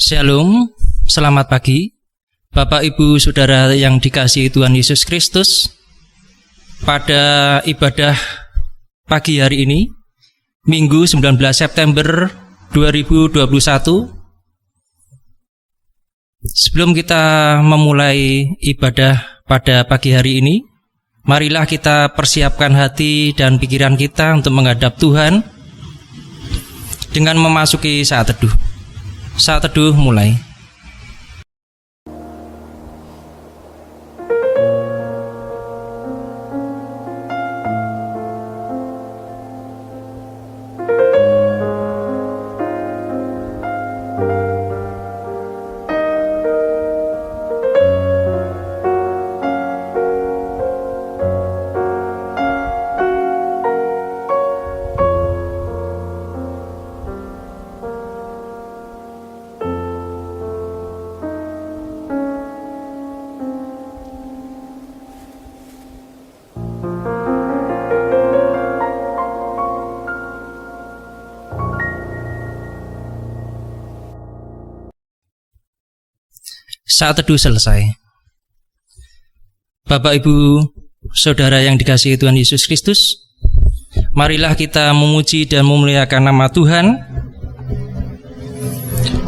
Shalom, selamat pagi Bapak Ibu Saudara yang dikasihi Tuhan Yesus Kristus. Pada ibadah pagi hari ini, Minggu 19 September 2021, sebelum kita memulai ibadah pada pagi hari ini, marilah kita persiapkan hati dan pikiran kita untuk menghadap Tuhan dengan memasuki saat teduh. Saat teduh mulai. Saat teduh selesai. Bapak Ibu Saudara yang dikasihi Tuhan Yesus Kristus, marilah kita memuji dan memuliakan nama Tuhan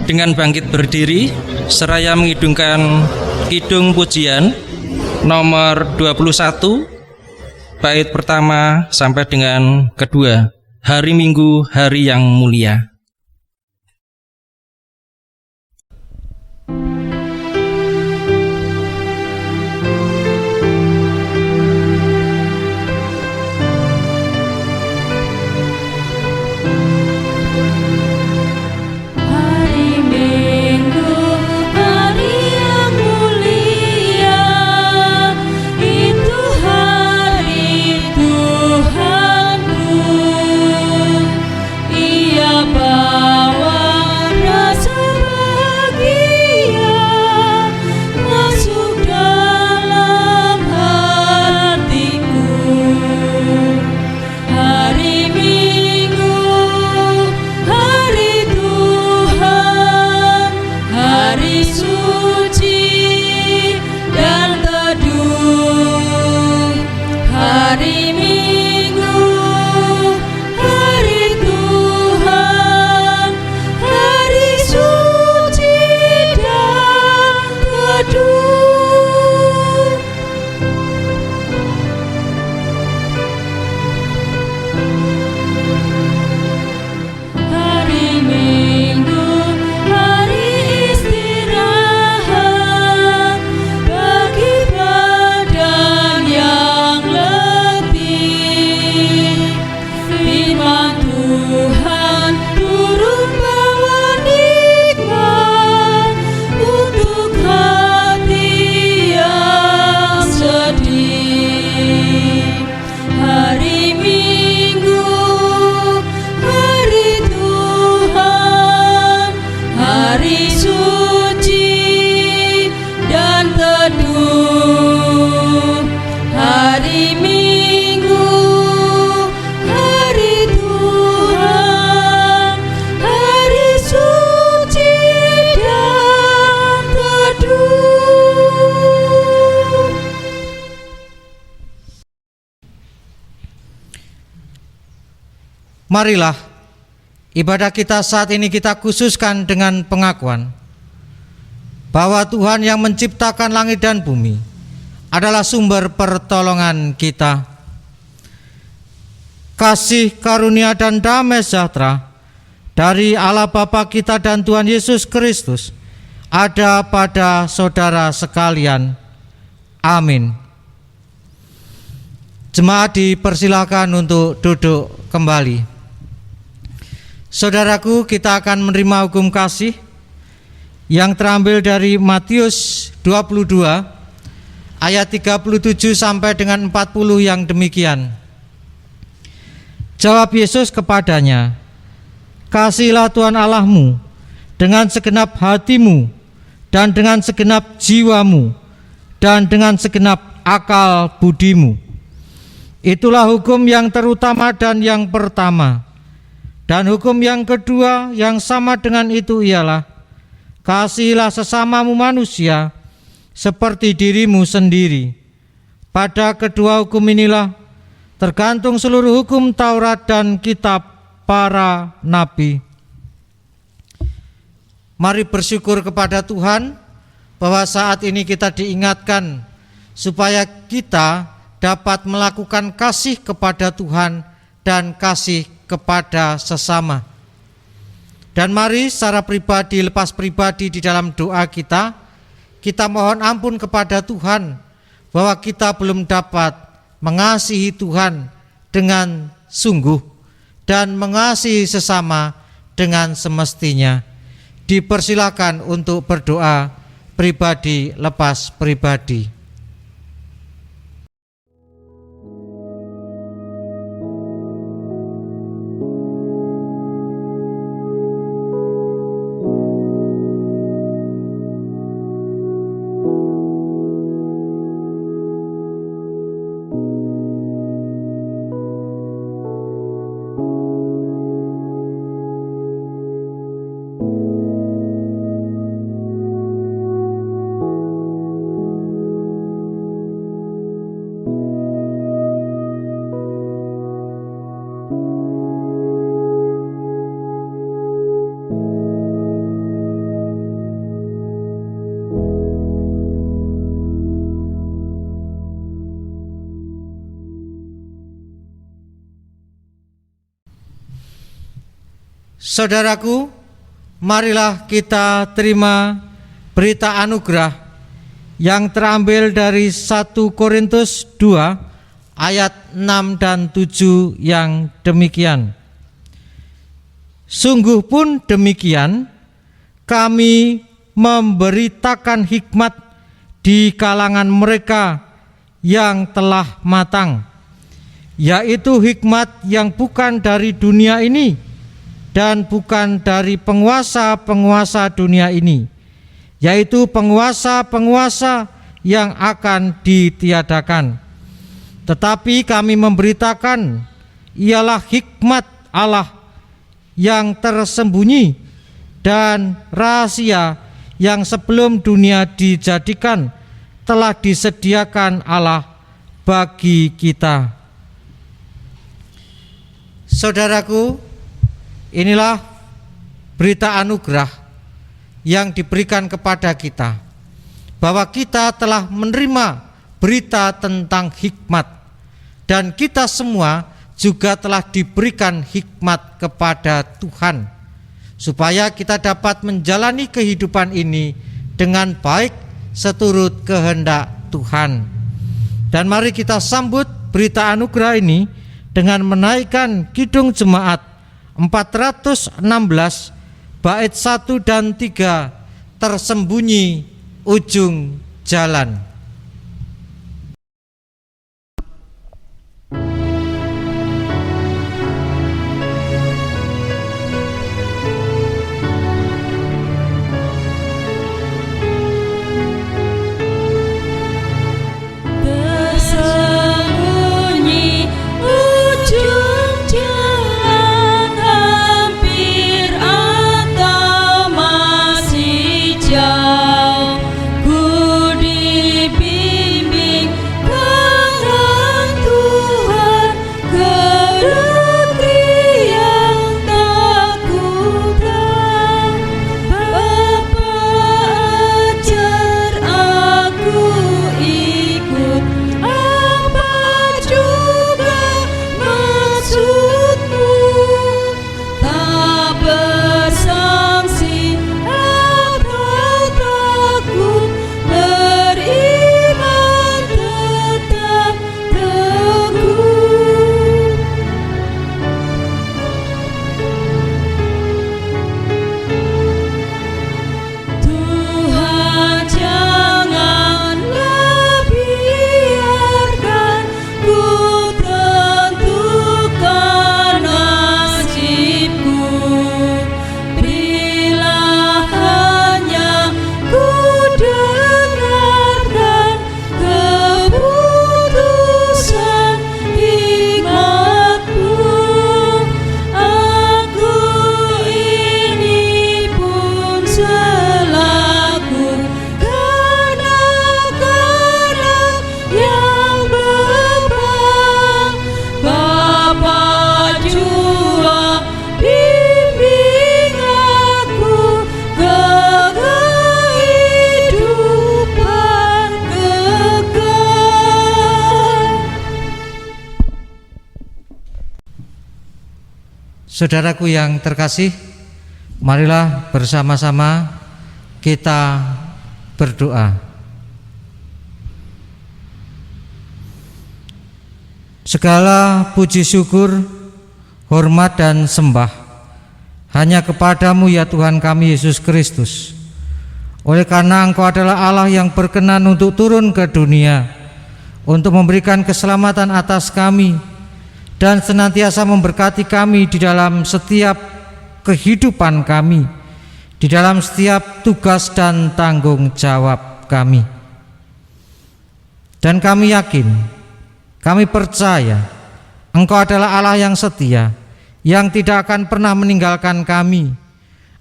dengan bangkit berdiri seraya mengidungkan kidung pujian nomor 21 bait pertama sampai dengan kedua, Hari Minggu, Hari yang Mulia. Marilah ibadah kita saat ini kita khususkan dengan pengakuan bahwa Tuhan yang menciptakan langit dan bumi adalah sumber pertolongan kita. Kasih, karunia dan damai sejahtera dari Allah Bapa kita dan Tuhan Yesus Kristus ada pada saudara sekalian. Amin. Jemaat dipersilakan untuk duduk kembali. Saudaraku, kita akan menerima hukum kasih yang terambil dari Matius 22 ayat 37 sampai dengan 40 yang demikian. Jawab Yesus kepadanya, "Kasihilah Tuhan Allahmu dengan segenap hatimu dan dengan segenap jiwamu dan dengan segenap akal budimu. Itulah hukum yang terutama dan yang pertama. Dan hukum yang kedua yang sama dengan itu ialah, kasihilah sesamamu manusia seperti dirimu sendiri. Pada kedua hukum inilah tergantung seluruh hukum Taurat dan kitab para nabi." Mari bersyukur kepada Tuhan bahwa saat ini kita diingatkan supaya kita dapat melakukan kasih kepada Tuhan dan kasih kepada sesama. Dan mari secara pribadi, lepas pribadi di dalam doa kita mohon ampun kepada Tuhan bahwa kita belum dapat mengasihi Tuhan dengan sungguh dan mengasihi sesama dengan semestinya. Dipersilakan untuk berdoa pribadi lepas pribadi. Saudaraku, marilah kita terima berita anugerah yang terambil dari 1 Korintus 2 ayat 6 dan 7 yang demikian. Sungguh pun demikian, kami memberitakan hikmat di kalangan mereka yang telah matang, yaitu hikmat yang bukan dari dunia ini dan bukan dari penguasa-penguasa dunia ini, yaitu penguasa-penguasa yang akan ditiadakan. Tetapi kami memberitakan ialah hikmat Allah yang tersembunyi dan rahasia yang sebelum dunia dijadikan telah disediakan Allah bagi kita. Saudaraku, inilah berita anugerah yang diberikan kepada kita, bahwa kita telah menerima berita tentang hikmat, dan kita semua juga telah diberikan hikmat kepada Tuhan, supaya kita dapat menjalani kehidupan ini dengan baik seturut kehendak Tuhan. Dan mari kita sambut berita anugerah ini dengan menaikkan Kidung Jemaat 416 bait 1 dan 3, Tersembunyi Ujung Jalan. Ku di Saudaraku yang terkasih, marilah bersama-sama kita berdoa. Segala puji syukur, hormat dan sembah hanya kepadamu ya Tuhan kami Yesus Kristus. Oleh karena Engkau adalah Allah yang berkenan untuk turun ke dunia, untuk memberikan keselamatan atas kami, dan senantiasa memberkati kami di dalam setiap kehidupan kami, di dalam setiap tugas dan tanggung jawab kami. Dan kami yakin, kami percaya Engkau adalah Allah yang setia, yang tidak akan pernah meninggalkan kami.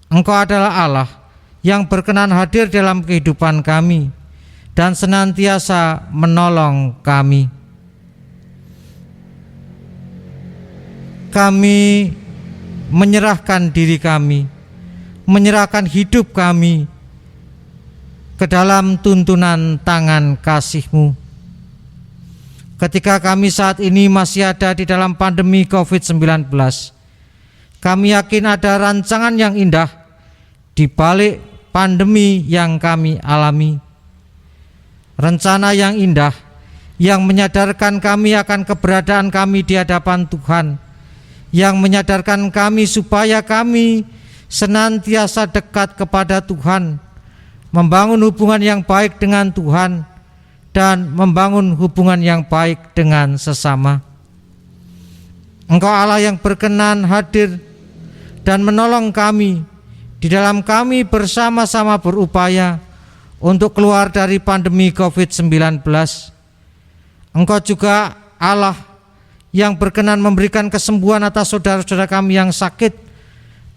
Engkau adalah Allah yang berkenan hadir dalam kehidupan kami dan senantiasa menolong kami. Kami menyerahkan diri kami, menyerahkan hidup kami ke dalam tuntunan tangan kasih-Mu. Ketika kami saat ini masih ada di dalam pandemi COVID-19, kami yakin ada rancangan yang indah di balik pandemi yang kami alami. Rencana yang indah yang menyadarkan kami akan keberadaan kami di hadapan Tuhan, yang menyadarkan kami supaya kami senantiasa dekat kepada Tuhan, membangun hubungan yang baik dengan Tuhan, dan membangun hubungan yang baik dengan sesama. Engkau Allah yang berkenan hadir dan menolong kami di dalam kami bersama-sama berupaya untuk keluar dari pandemi COVID-19. Engkau juga Allah yang berkenan memberikan kesembuhan atas saudara-saudara kami yang sakit,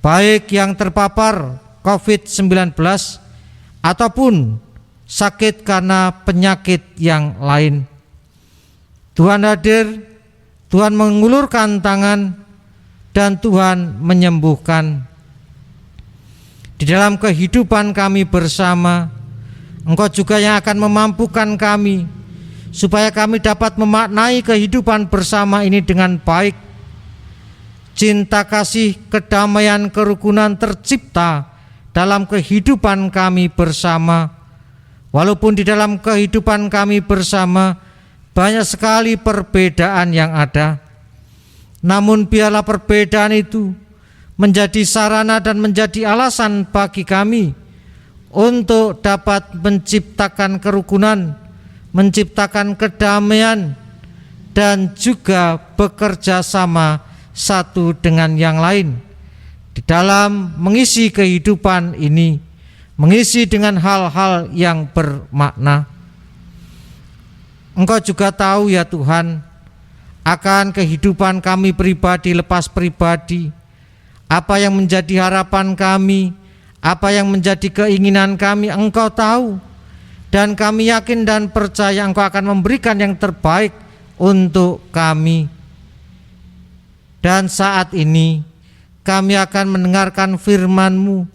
baik yang terpapar COVID-19 ataupun sakit karena penyakit yang lain. Tuhan hadir, Tuhan mengulurkan tangan, dan Tuhan menyembuhkan. Di dalam kehidupan kami bersama, Engkau juga yang akan memampukan kami supaya kami dapat memaknai kehidupan bersama ini dengan baik. Cinta kasih, kedamaian, kerukunan tercipta dalam kehidupan kami bersama. Walaupun di dalam kehidupan kami bersama banyak sekali perbedaan yang ada, namun biarlah perbedaan itu menjadi sarana dan menjadi alasan bagi kami untuk dapat menciptakan kerukunan, menciptakan kedamaian, dan juga bekerja sama satu dengan yang lain di dalam mengisi kehidupan ini, mengisi dengan hal-hal yang bermakna. Engkau juga tahu ya Tuhan akan kehidupan kami pribadi lepas pribadi, apa yang menjadi harapan kami, apa yang menjadi keinginan kami, Engkau tahu. Dan kami yakin dan percaya Engkau akan memberikan yang terbaik untuk kami. Dan saat ini kami akan mendengarkan firman-Mu.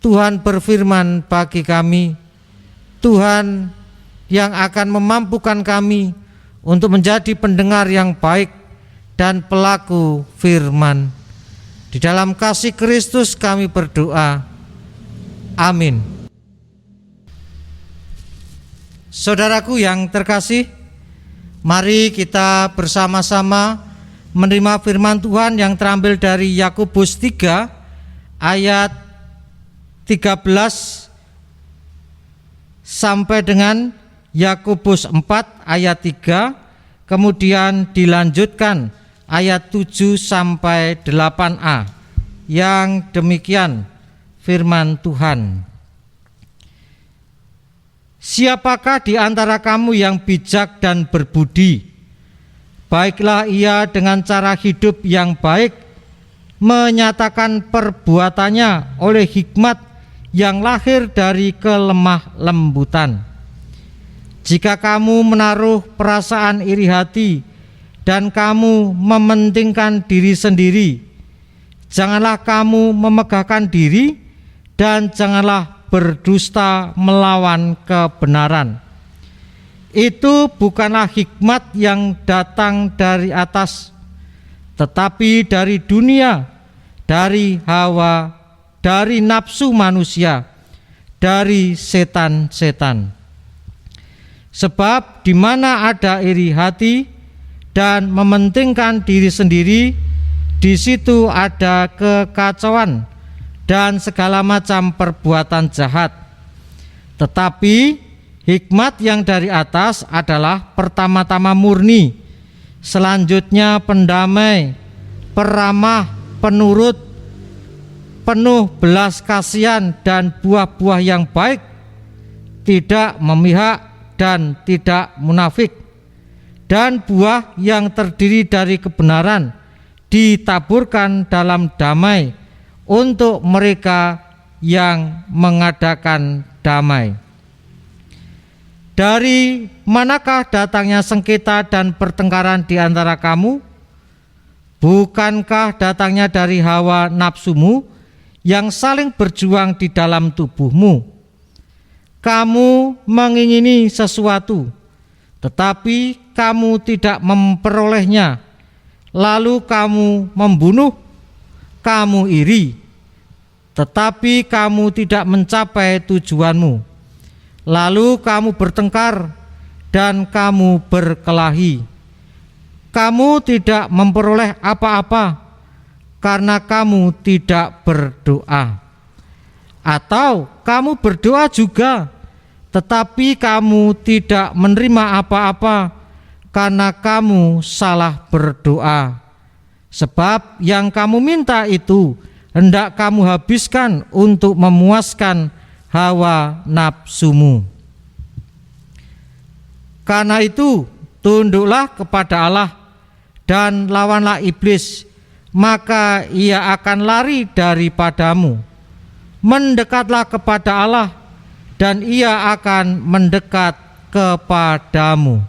Tuhan berfirman bagi kami, Tuhan yang akan memampukan kami untuk menjadi pendengar yang baik dan pelaku firman. Di dalam kasih Kristus kami berdoa. Amin. Saudaraku yang terkasih, mari kita bersama-sama menerima firman Tuhan yang terambil dari Yakobus 3 ayat 13 sampai dengan Yakobus 4 ayat 3, kemudian dilanjutkan ayat 7 sampai 8a. Yang demikian firman Tuhan. Siapakah di antara kamu yang bijak dan berbudi? Baiklah ia dengan cara hidup yang baik menyatakan perbuatannya oleh hikmat yang lahir dari kelemah lembutan. Jika kamu menaruh perasaan iri hati dan kamu mementingkan diri sendiri, janganlah kamu memegahkan diri dan janganlah berdusta melawan kebenaran. Itu bukanlah hikmat yang datang dari atas, tetapi dari dunia, dari Hawa, dari nafsu manusia, dari setan-setan. Sebab di mana ada iri hati dan mementingkan diri sendiri, di situ ada kekacauan dan segala macam perbuatan jahat. Tetapi hikmat yang dari atas adalah pertama-tama murni, selanjutnya pendamai, peramah, penurut, penuh belas kasihan dan buah-buah yang baik, tidak memihak dan tidak munafik, dan buah yang terdiri dari kebenaran ditaburkan dalam damai untuk mereka yang mengadakan damai. Dari manakah datangnya sengketa dan pertengkaran di antara kamu? Bukankah datangnya dari hawa nafsumu yang saling berjuang di dalam tubuhmu? Kamu mengingini sesuatu, tetapi kamu tidak memperolehnya. Lalu kamu membunuh, kamu iri, tetapi kamu tidak mencapai tujuanmu. Lalu kamu bertengkar dan kamu berkelahi. Kamu tidak memperoleh apa-apa karena kamu tidak berdoa. Atau kamu berdoa juga, tetapi kamu tidak menerima apa-apa karena kamu salah berdoa. Sebab yang kamu minta itu hendak kamu habiskan untuk memuaskan hawa nafsumu. Karena itu tunduklah kepada Allah dan lawanlah iblis, maka ia akan lari daripadamu. Mendekatlah kepada Allah dan ia akan mendekat kepadamu.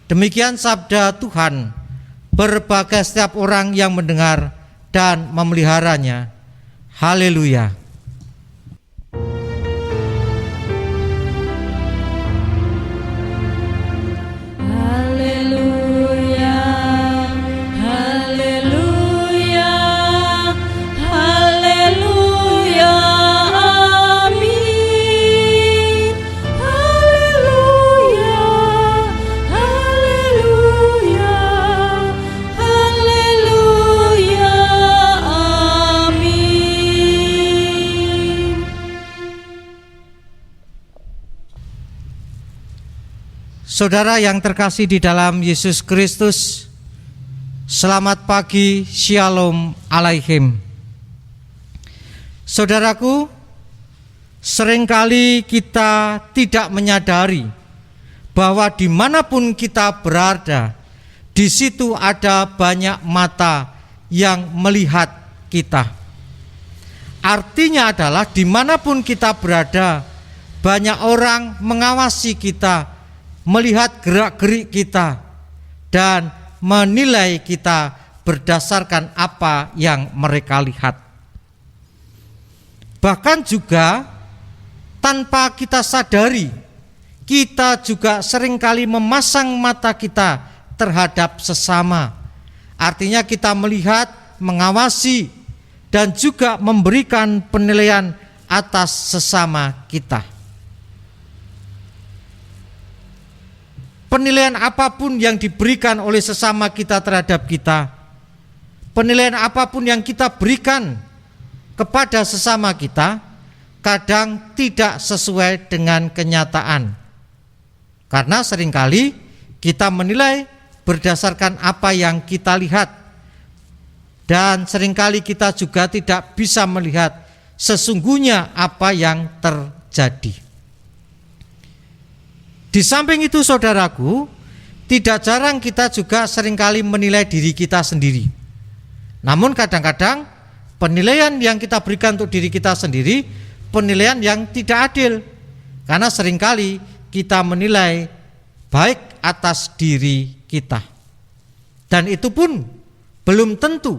Demikian sabda Tuhan. Berbahagia setiap orang yang mendengar dan memeliharanya. Haleluya. Saudara yang terkasih di dalam Yesus Kristus, selamat pagi, Shalom Aleichem. Saudaraku, seringkali kita tidak menyadari bahwa dimanapun kita berada, di situ ada banyak mata yang melihat kita. Artinya adalah dimanapun kita berada, banyak orang mengawasi kita, melihat gerak-gerik kita dan menilai kita berdasarkan apa yang mereka lihat. Bahkan juga tanpa kita sadari, kita juga seringkali memasang mata kita terhadap sesama. Artinya kita melihat, mengawasi dan juga memberikan penilaian atas sesama kita. Penilaian apapun yang diberikan oleh sesama kita terhadap kita, penilaian apapun yang kita berikan kepada sesama kita, kadang tidak sesuai dengan kenyataan. Karena seringkali kita menilai berdasarkan apa yang kita lihat, dan seringkali kita juga tidak bisa melihat sesungguhnya apa yang terjadi. Di samping itu saudaraku, tidak jarang kita juga seringkali menilai diri kita sendiri. Namun kadang-kadang penilaian yang kita berikan untuk diri kita sendiri, penilaian yang tidak adil. Karena seringkali kita menilai baik atas diri kita. Dan itu pun belum tentu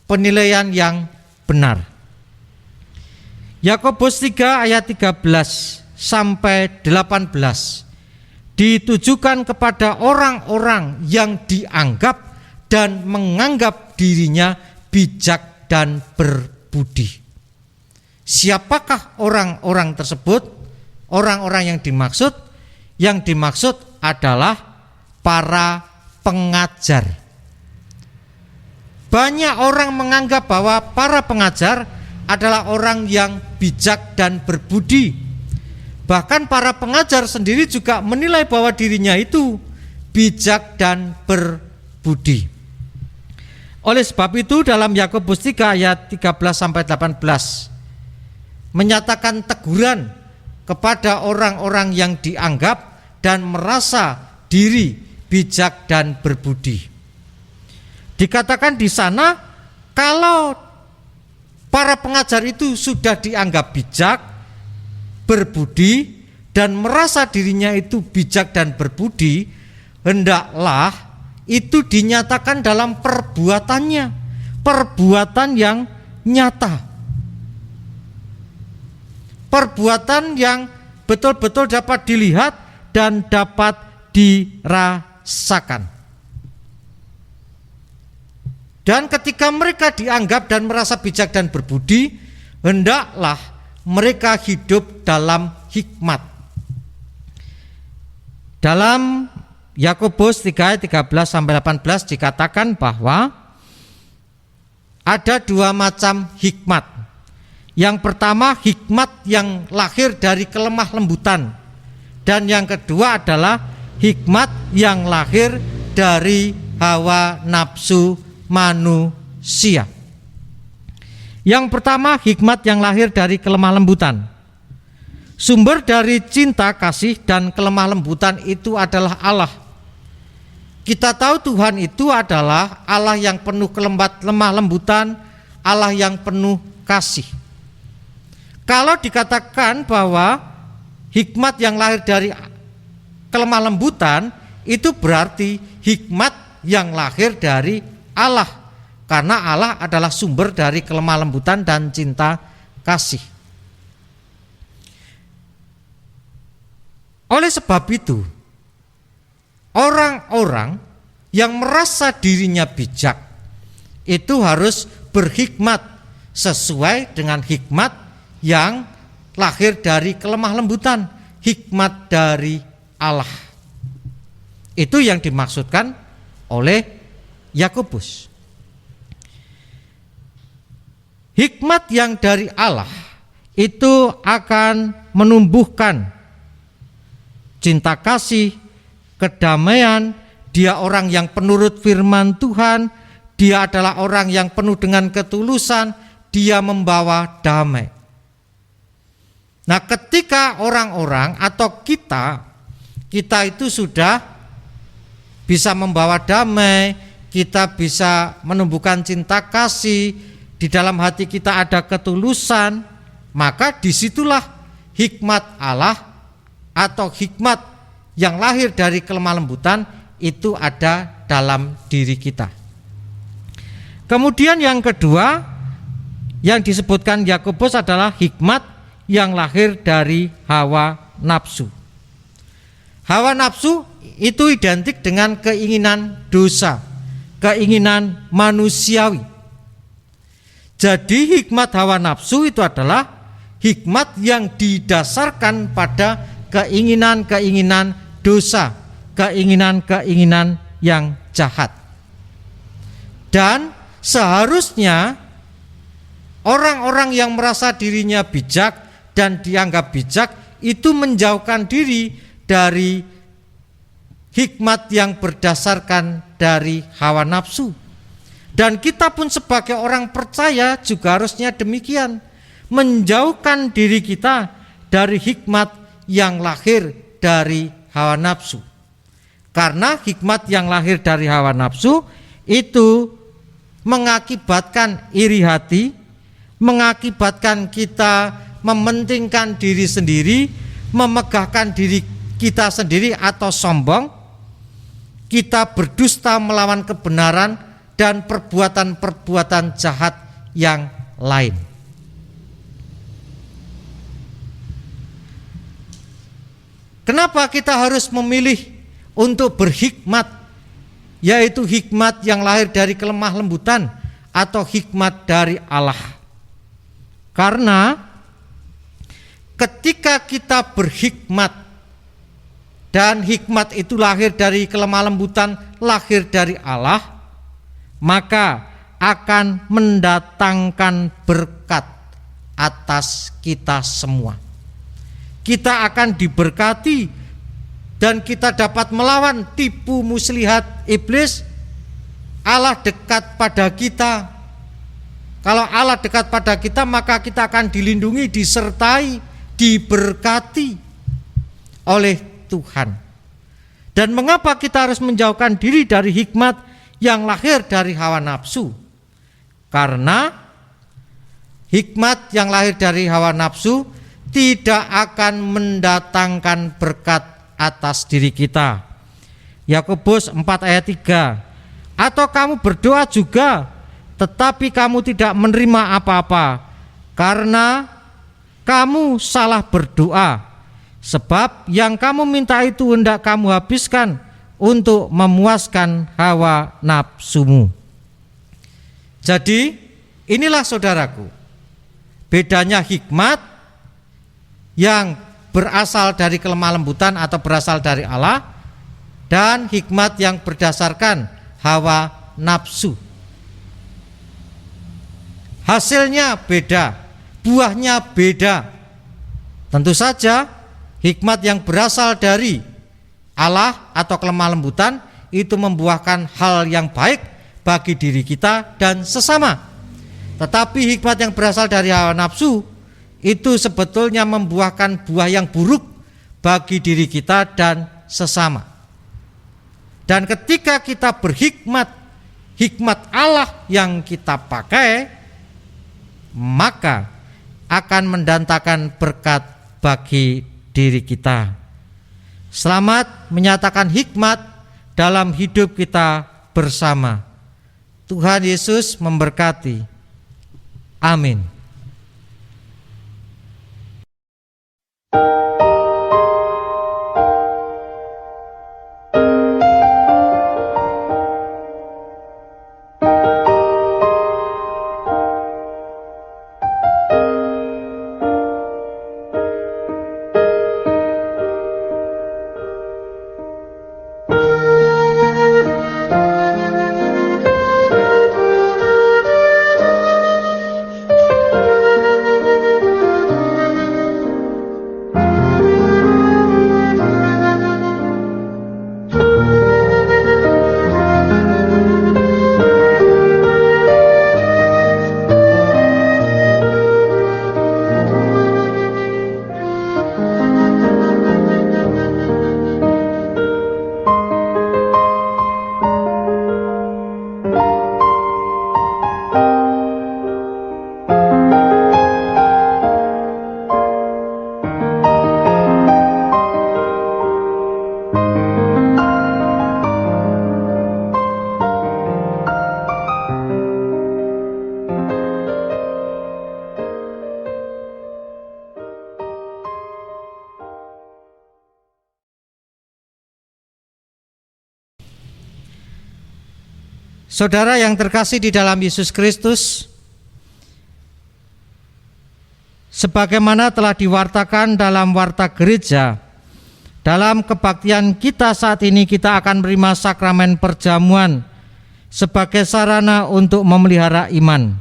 penilaian yang benar. Yakobus 3 ayat 13 sampai 18 ditujukan kepada orang-orang yang dianggap dan menganggap dirinya bijak dan berbudi. Siapakah orang-orang tersebut? Orang-orang yang dimaksud? Yang dimaksud adalah para pengajar. Banyak orang menganggap bahwa para pengajar adalah orang yang bijak dan berbudi. Bahkan para pengajar sendiri juga menilai bahwa dirinya itu bijak dan berbudi. Oleh sebab itu dalam Yakobus 3 ayat 13-18 menyatakan teguran kepada orang-orang yang dianggap dan merasa diri bijak dan berbudi. Dikatakan di sana, kalau para pengajar itu sudah dianggap bijak, berbudi, dan merasa dirinya itu bijak dan berbudi, hendaklah itu dinyatakan dalam perbuatannya, perbuatan yang nyata, perbuatan yang betul-betul dapat dilihat dan dapat dirasakan. Dan ketika mereka dianggap dan merasa bijak dan berbudi, hendaklah mereka hidup dalam hikmat. Dalam Yakobus 3 ayat 13-18 dikatakan bahwa ada dua macam hikmat. Yang pertama hikmat yang lahir dari kelemah lembutan, dan yang kedua adalah hikmat yang lahir dari hawa nafsu manusia. Yang pertama hikmat yang lahir dari kelemah lembutan. Sumber dari cinta, kasih, dan kelemah lembutan itu adalah Allah. Kita tahu Tuhan itu adalah Allah yang penuh lemah lembutan, Allah yang penuh kasih. Kalau dikatakan bahwa hikmat yang lahir dari kelemah lembutan, itu berarti hikmat yang lahir dari Allah, karena Allah adalah sumber dari kelemah lembutan dan cinta kasih. Oleh sebab itu, orang-orang yang merasa dirinya bijak itu harus berhikmat sesuai dengan hikmat yang lahir dari kelemah lembutan, hikmat dari Allah. Itu yang dimaksudkan oleh Yakobus. Hikmat yang dari Allah itu akan menumbuhkan cinta kasih, kedamaian. Dia orang yang penurut firman Tuhan, dia adalah orang yang penuh dengan ketulusan, dia membawa damai. Nah, ketika orang-orang atau kita itu sudah bisa membawa damai, kita bisa menumbuhkan cinta kasih, di dalam hati kita ada ketulusan, maka disitulah hikmat Allah atau hikmat yang lahir dari kelemah lembutan itu ada dalam diri kita. Kemudian yang kedua yang disebutkan Yakobus adalah hikmat yang lahir dari hawa nafsu. Hawa nafsu itu identik dengan keinginan dosa, keinginan manusiawi. Jadi hikmat hawa nafsu itu adalah hikmat yang didasarkan pada keinginan-keinginan dosa, keinginan-keinginan yang jahat. Dan seharusnya orang-orang yang merasa dirinya bijak dan dianggap bijak itu menjauhkan diri dari hikmat yang berdasarkan dari hawa nafsu. Dan kita pun sebagai orang percaya juga harusnya demikian, menjauhkan diri kita dari hikmat yang lahir dari hawa nafsu. Karena hikmat yang lahir dari hawa nafsu itu mengakibatkan iri hati, mengakibatkan kita mementingkan diri sendiri, memegahkan diri kita sendiri atau sombong, kita berdusta melawan kebenaran dan perbuatan-perbuatan jahat yang lain. Kenapa kita harus memilih untuk berhikmat, yaitu hikmat yang lahir dari kelemah lembutan atau hikmat dari Allah. Karena ketika kita berhikmat, dan hikmat itu lahir dari kelemah lembutan, lahir dari Allah, maka akan mendatangkan berkat atas kita semua. Kita akan diberkati dan kita dapat melawan tipu muslihat iblis. Allah dekat pada kita. Kalau Allah dekat pada kita, maka kita akan dilindungi, disertai, diberkati oleh Tuhan. Dan mengapa kita harus menjauhkan diri dari hikmat yang lahir dari hawa nafsu? Karena hikmat yang lahir dari hawa nafsu tidak akan mendatangkan berkat atas diri kita. Yakobus 4 ayat 3. Atau kamu berdoa juga, tetapi kamu tidak menerima apa-apa, karena kamu salah berdoa. Sebab yang kamu minta itu hendak kamu habiskan untuk memuaskan hawa nafsumu. Jadi inilah saudaraku, bedanya hikmat yang berasal dari kelemah lembutan atau berasal dari Allah, dan hikmat yang berdasarkan hawa nafsu. Hasilnya beda, buahnya beda. Tentu saja hikmat yang berasal dari Allah atau kelemah lembutan itu membuahkan hal yang baik bagi diri kita dan sesama. Tetapi hikmat yang berasal dari hawa nafsu itu sebetulnya membuahkan buah yang buruk bagi diri kita dan sesama. Dan ketika kita berhikmat, hikmat Allah yang kita pakai, maka akan mendatangkan berkat bagi diri kita. Selamat menyatakan hikmat dalam hidup kita bersama. Tuhan Yesus memberkati. Amin. Saudara yang terkasih di dalam Yesus Kristus, sebagaimana telah diwartakan dalam warta gereja, dalam kebaktian kita saat ini kita akan menerima sakramen perjamuan sebagai sarana untuk memelihara iman.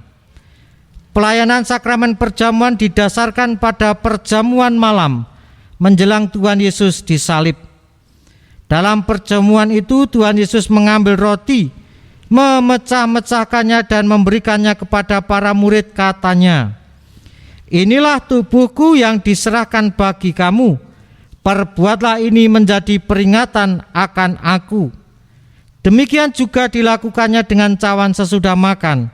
Pelayanan sakramen perjamuan didasarkan pada perjamuan malam menjelang Tuhan Yesus disalib. Dalam perjamuan itu Tuhan Yesus mengambil roti, memecah-mecahkannya dan memberikannya kepada para murid, katanya, "Inilah tubuhku yang diserahkan bagi kamu, perbuatlah ini menjadi peringatan akan aku." Demikian juga dilakukannya dengan cawan sesudah makan.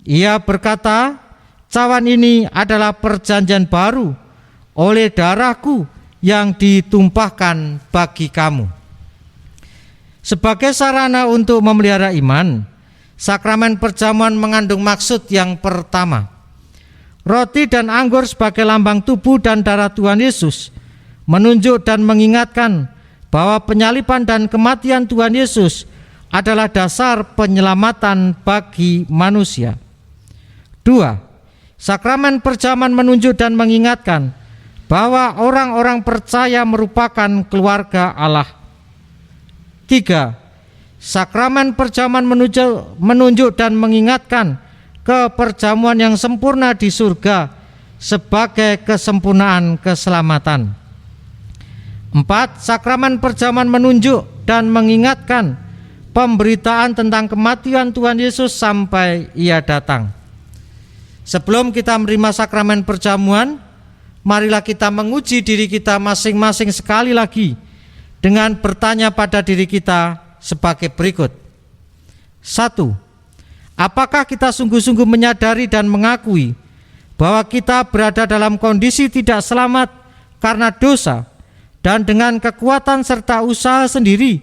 Ia berkata, "Cawan ini adalah perjanjian baru oleh darahku yang ditumpahkan bagi kamu." Sebagai sarana untuk memelihara iman, sakramen perjamuan mengandung maksud yang pertama. Roti dan anggur sebagai lambang tubuh dan darah Tuhan Yesus menunjuk dan mengingatkan bahwa penyaliban dan kematian Tuhan Yesus adalah dasar penyelamatan bagi manusia. 2. Sakramen perjamuan menunjuk dan mengingatkan bahwa orang-orang percaya merupakan keluarga Allah. 3. Sakramen perjamuan menunjuk dan mengingatkan keperjamuan yang sempurna di surga sebagai kesempurnaan keselamatan. 4. Sakramen perjamuan menunjuk dan mengingatkan pemberitaan tentang kematian Tuhan Yesus sampai Ia datang. Sebelum kita menerima sakramen perjamuan, marilah kita menguji diri kita masing-masing sekali lagi dengan bertanya pada diri kita sebagai berikut. 1. Apakah kita sungguh-sungguh menyadari dan mengakui bahwa kita berada dalam kondisi tidak selamat karena dosa, dan dengan kekuatan serta usaha sendiri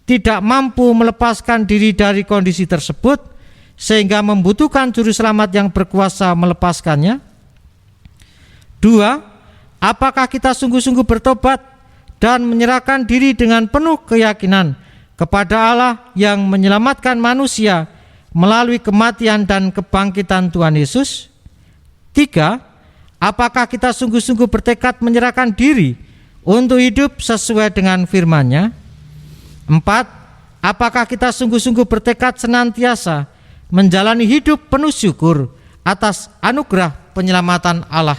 tidak mampu melepaskan diri dari kondisi tersebut, sehingga membutuhkan juru selamat yang berkuasa melepaskannya? 2. Apakah kita sungguh-sungguh bertobat dan menyerahkan diri dengan penuh keyakinan kepada Allah yang menyelamatkan manusia melalui kematian dan kebangkitan Tuhan Yesus? 3. Apakah kita sungguh-sungguh bertekad menyerahkan diri untuk hidup sesuai dengan firman-Nya? 4. Apakah kita sungguh-sungguh bertekad senantiasa menjalani hidup penuh syukur atas anugerah penyelamatan Allah?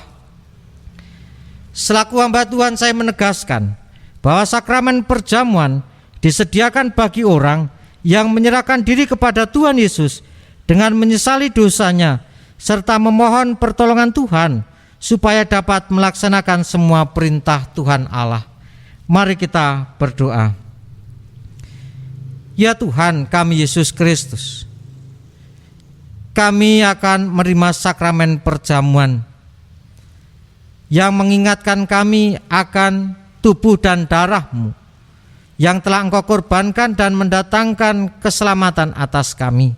Selaku hamba Tuhan, saya menegaskan bahwa sakramen perjamuan disediakan bagi orang yang menyerahkan diri kepada Tuhan Yesus dengan menyesali dosanya serta memohon pertolongan Tuhan supaya dapat melaksanakan semua perintah Tuhan Allah. Mari kita berdoa. Ya Tuhan kami Yesus Kristus, kami akan menerima sakramen perjamuan yang mengingatkan kami akan tubuh dan darah-Mu yang telah Engkau korbankan dan mendatangkan keselamatan atas kami.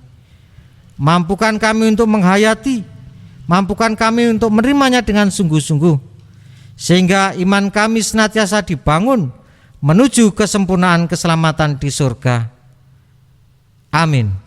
Mampukan kami untuk menghayati, mampukan kami untuk menerimanya dengan sungguh-sungguh, sehingga iman kami senantiasa dibangun menuju kesempurnaan keselamatan di surga. Amin.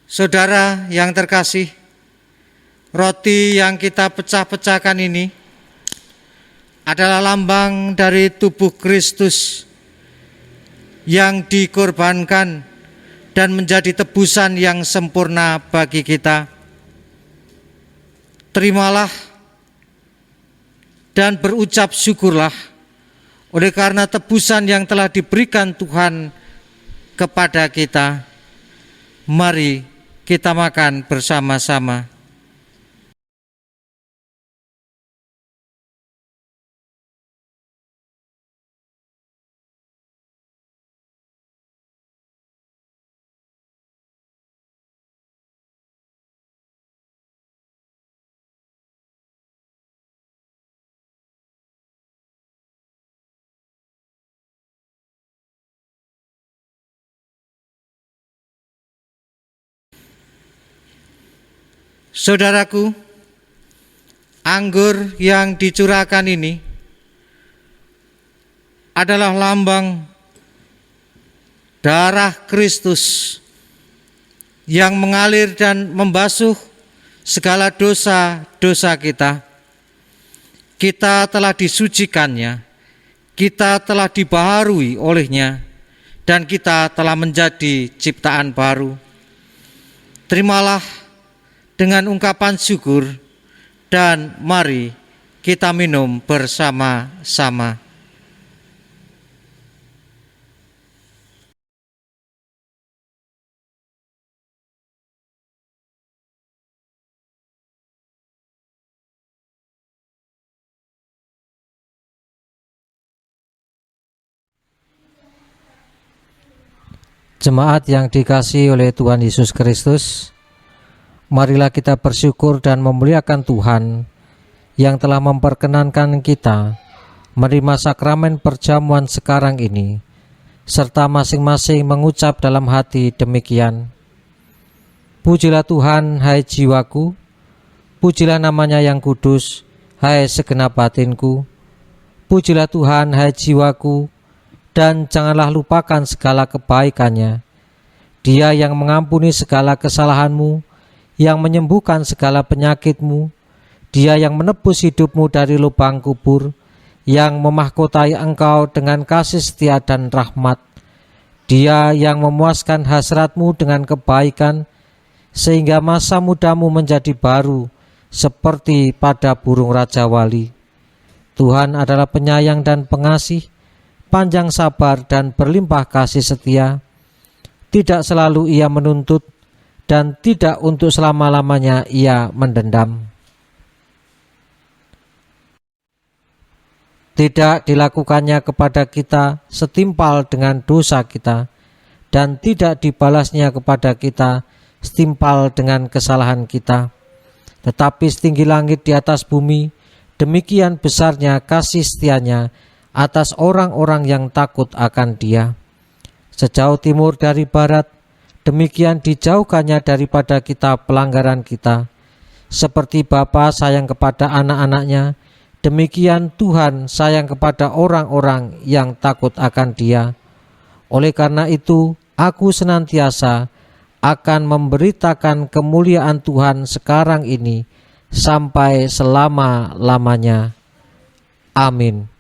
Saudara yang terkasih, roti yang kita pecah-pecahkan ini adalah lambang dari tubuh Kristus yang dikorbankan dan menjadi tebusan yang sempurna bagi kita. Terimalah dan berucap syukurlah oleh karena tebusan yang telah diberikan Tuhan kepada kita. Mari kita makan bersama-sama. Saudaraku, anggur yang dicurahkan ini adalah lambang darah Kristus yang mengalir dan membasuh segala dosa-dosa kita. Kita telah disucikannya, kita telah dibaharui olehnya, dan kita telah menjadi ciptaan baru. Terimalah dengan ungkapan syukur, dan mari kita minum bersama-sama. Jemaat yang dikasihi oleh Tuhan Yesus Kristus, marilah kita bersyukur dan memuliakan Tuhan yang telah memperkenankan kita menerima sakramen perjamuan sekarang ini, serta masing-masing mengucap dalam hati demikian: Pujilah Tuhan, hai jiwaku, pujilah namanya yang kudus, hai segenap batinku. Pujilah Tuhan, hai jiwaku, dan janganlah lupakan segala kebaikannya. Dia yang mengampuni segala kesalahanmu, yang menyembuhkan segala penyakitmu. Dia yang menebus hidupmu dari lubang kubur, yang memahkotai engkau dengan kasih setia dan rahmat. Dia yang memuaskan hasratmu dengan kebaikan, sehingga masa mudamu menjadi baru seperti pada burung Raja Wali. Tuhan adalah penyayang dan pengasih, panjang sabar dan berlimpah kasih setia. Tidak selalu Ia menuntut, dan tidak untuk selama-lamanya Ia mendendam. Tidak dilakukannya kepada kita setimpal dengan dosa kita, dan tidak dibalasnya kepada kita setimpal dengan kesalahan kita. Tetapi setinggi langit di atas bumi, demikian besarnya kasih setianya atas orang-orang yang takut akan Dia. Sejauh timur dari barat, demikian dijauhkannya daripada kita pelanggaran kita. Seperti Bapa sayang kepada anak-anaknya, demikian Tuhan sayang kepada orang-orang yang takut akan Dia. Oleh karena itu, aku senantiasa akan memberitakan kemuliaan Tuhan sekarang ini sampai selama-lamanya. Amin.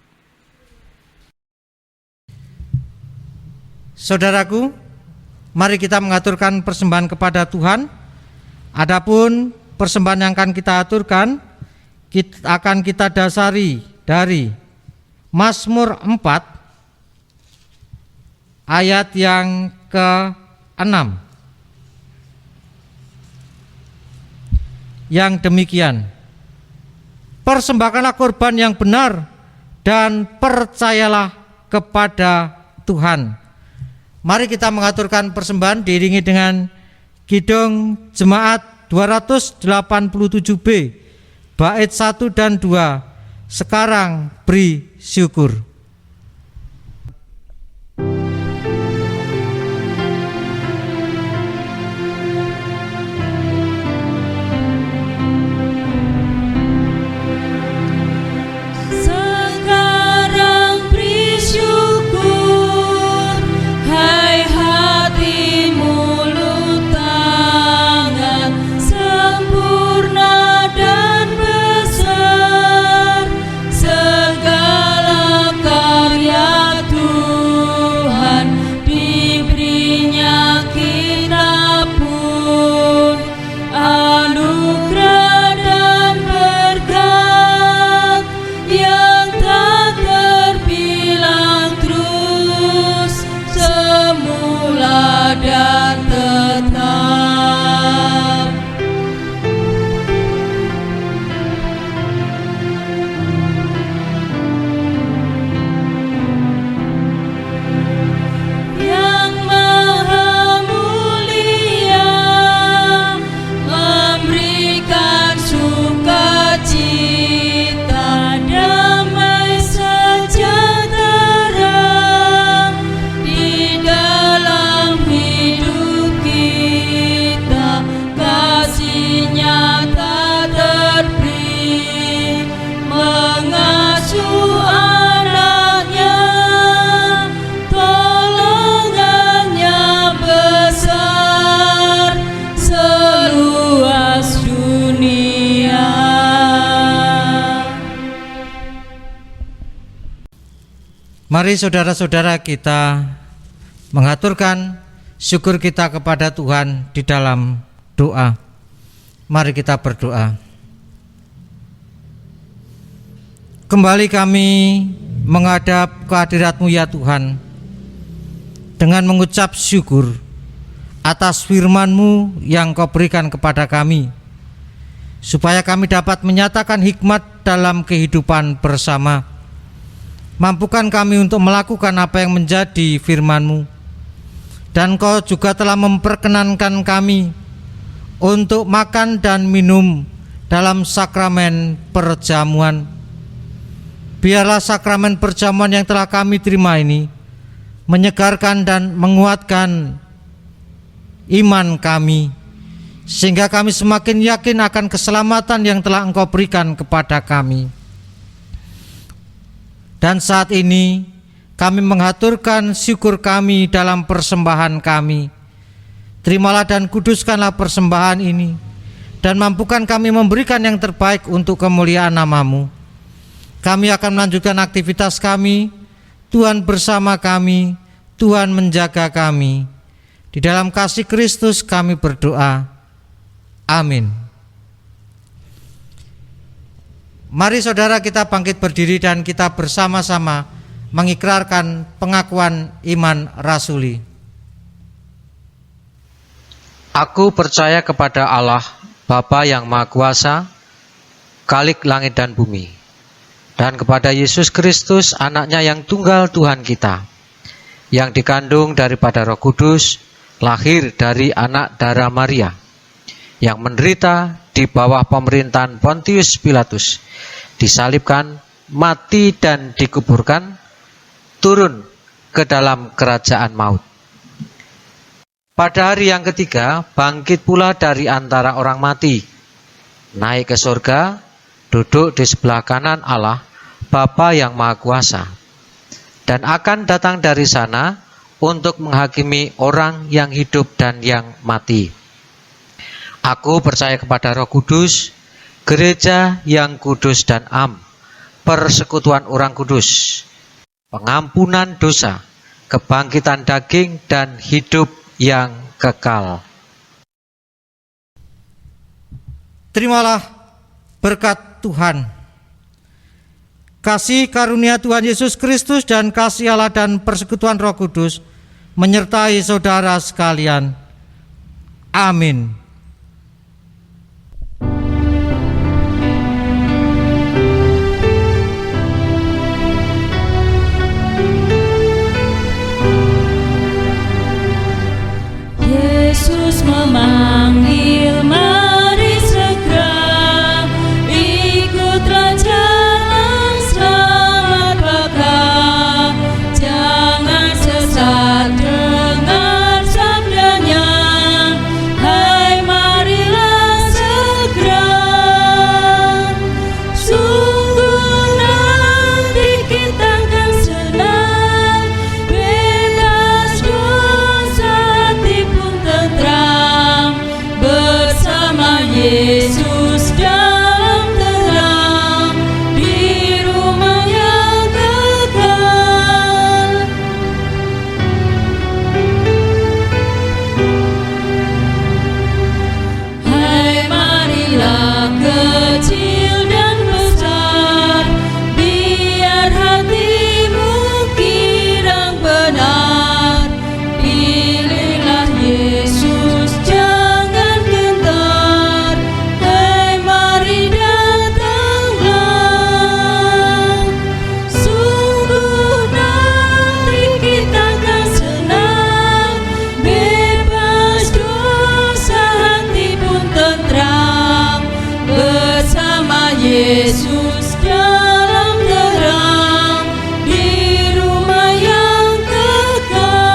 Saudaraku, mari kita mengaturkan persembahan kepada Tuhan. Adapun persembahan yang akan kita aturkan akan kita dasari dari Mazmur 4 ayat yang ke-6 yang demikian: persembahkanlah korban yang benar dan percayalah kepada Tuhan. Mari kita mengaturkan persembahan diiringi dengan Kidung Jemaat 287B bait 1 dan 2. Sekarang beri syukur. Mari saudara-saudara kita mengaturkan syukur kita kepada Tuhan di dalam doa. Mari kita berdoa. Kembali kami menghadap kehadirat-Mu ya Tuhan, dengan mengucap syukur atas firman-Mu yang Kau berikan kepada kami, supaya kami dapat menyatakan hikmat dalam kehidupan bersama. Mampukan kami untuk melakukan apa yang menjadi firman-Mu. dan Kau juga telah memperkenankan kami untuk makan dan minum dalam sakramen perjamuan. Biarlah sakramen perjamuan yang telah kami terima ini menyegarkan dan menguatkan iman kami, sehingga kami semakin yakin akan keselamatan yang telah Engkau berikan kepada kami. Dan saat ini kami mengaturkan syukur kami dalam persembahan kami. Terimalah dan kuduskanlah persembahan ini, dan mampukan kami memberikan yang terbaik untuk kemuliaan nama-Mu. Kami akan melanjutkan aktivitas kami. Tuhan bersama kami, Tuhan menjaga kami. Di dalam kasih Kristus kami berdoa. Amin. Mari saudara kita bangkit berdiri dan kita bersama-sama mengikrarkan pengakuan iman rasuli. Aku percaya kepada Allah, Bapa yang Maha Kuasa, Khalik langit dan bumi, dan kepada Yesus Kristus, anaknya yang tunggal Tuhan kita, yang dikandung daripada Roh Kudus, lahir dari anak darah Maria, yang menderita di bawah pemerintahan Pontius Pilatus, disalibkan, mati dan dikuburkan, turun ke dalam kerajaan maut. Pada hari yang ketiga, bangkit pula dari antara orang mati, naik ke surga, duduk di sebelah kanan Allah, Bapa yang Maha Kuasa, dan akan datang dari sana untuk menghakimi orang yang hidup dan yang mati. Aku percaya kepada Roh Kudus, gereja yang kudus dan am, persekutuan orang kudus, pengampunan dosa, kebangkitan daging dan hidup yang kekal. Terimalah berkat Tuhan. Kasih karunia Tuhan Yesus Kristus dan kasih Allah dan persekutuan Roh Kudus menyertai saudara sekalian. Amin. Yesus memanggil, mari segera ikut Raja yang selamat bakal. Jangan sesat dengar sabdanya, hai marilah segera. Sungguh nanti kita akan senang, bebas dosa, hati pun tentram, bersama Yesus dalam terang, di rumah yang kekal. Hai marilah kecil dan besar, biar hatimu kirang benar. Pilihlah Yesus, jangan gentar, hai mari datanglah. Sungguh nanti kita akan senang, bebas dosa, hati pun tentram, bersama Yesus dalam terang, di rumah yang kekal.